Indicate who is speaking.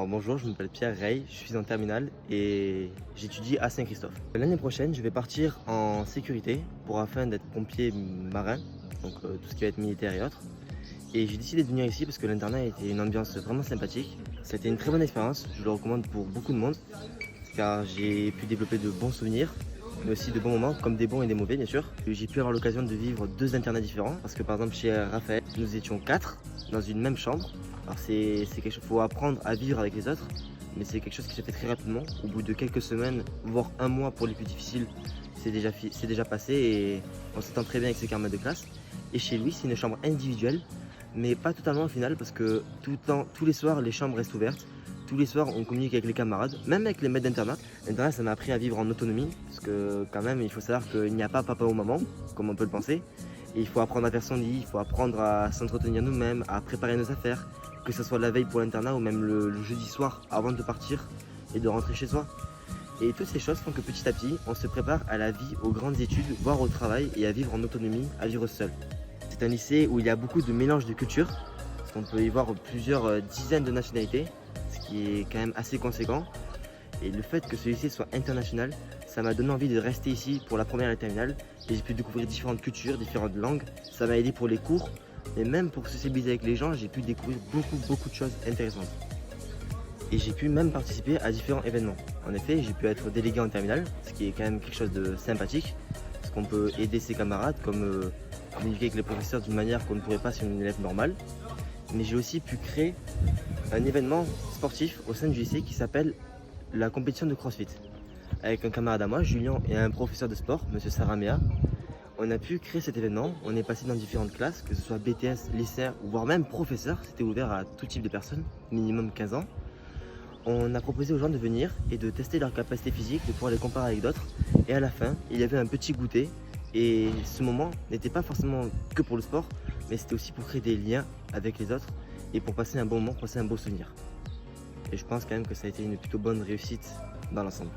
Speaker 1: Alors bonjour, je m'appelle Pierre Rey, je suis en terminale et j'étudie à Saint-Christophe. L'année prochaine, je vais partir en sécurité pour afin d'être pompier marin, donc tout ce qui va être militaire et autres. Et j'ai décidé de venir ici parce que l'internat était une ambiance vraiment sympathique. Ça a été une très bonne expérience, je le recommande pour beaucoup de monde car j'ai pu développer de bons souvenirs, mais aussi de bons moments, comme des bons et des mauvais bien sûr. J'ai pu avoir l'occasion de vivre deux internats différents parce que par exemple chez Raphaël, nous étions 4 dans une même chambre. Alors c'est quelque chose qu'il faut apprendre à vivre avec les autres, mais c'est quelque chose qui se fait très rapidement. Au bout de quelques semaines, voire un mois pour les plus difficiles, c'est déjà passé et on s'entend très bien avec ses camarades de classe. Et chez lui, c'est une chambre individuelle, mais pas totalement au final parce que tous les soirs, les chambres restent ouvertes. Tous les soirs, on communique avec les camarades, même avec les maîtres d'internat. L'internat, ça m'a appris à vivre en autonomie, parce que quand même, il faut savoir qu'il n'y a pas papa ou maman, comme on peut le penser. Et il faut apprendre à faire son lit, il faut apprendre à s'entretenir nous-mêmes, à préparer nos affaires, que ce soit la veille pour l'internat ou même le jeudi soir avant de partir et de rentrer chez soi. Et toutes ces choses font que petit à petit, on se prépare à la vie, aux grandes études, voire au travail et à vivre en autonomie, à vivre seul. C'est un lycée où il y a beaucoup de mélange de cultures, parce qu'on peut y voir plusieurs dizaines de nationalités, ce qui est quand même assez conséquent. Et le fait que ce lycée soit international, ça m'a donné envie de rester ici pour la première et la terminale. Et j'ai pu découvrir différentes cultures, différentes langues. Ça m'a aidé pour les cours, mais même pour sociabiliser avec les gens, j'ai pu découvrir beaucoup de choses intéressantes. Et j'ai pu même participer à différents événements. En effet, j'ai pu être délégué en terminale, ce qui est quand même quelque chose de sympathique, parce qu'on peut aider ses camarades, comme communiquer avec les professeurs d'une manière qu'on ne pourrait pas sur une élève normale. Mais j'ai aussi pu créer un événement sportif au sein du lycée qui s'appelle la compétition de CrossFit. Avec un camarade à moi, Julien, et un professeur de sport, M. Saramea, on a pu créer cet événement. On est passé dans différentes classes, que ce soit BTS, lycéen, voire même professeur. C'était ouvert à tout type de personnes, minimum 15 ans. On a proposé aux gens de venir et de tester leur capacité physique, de pouvoir les comparer avec d'autres. Et à la fin, il y avait un petit goûter. Et ce moment n'était pas forcément que pour le sport, mais c'était aussi pour créer des liens avec les autres et pour passer un bon moment, passer un beau souvenir. Et je pense quand même que ça a été une plutôt bonne réussite dans l'ensemble.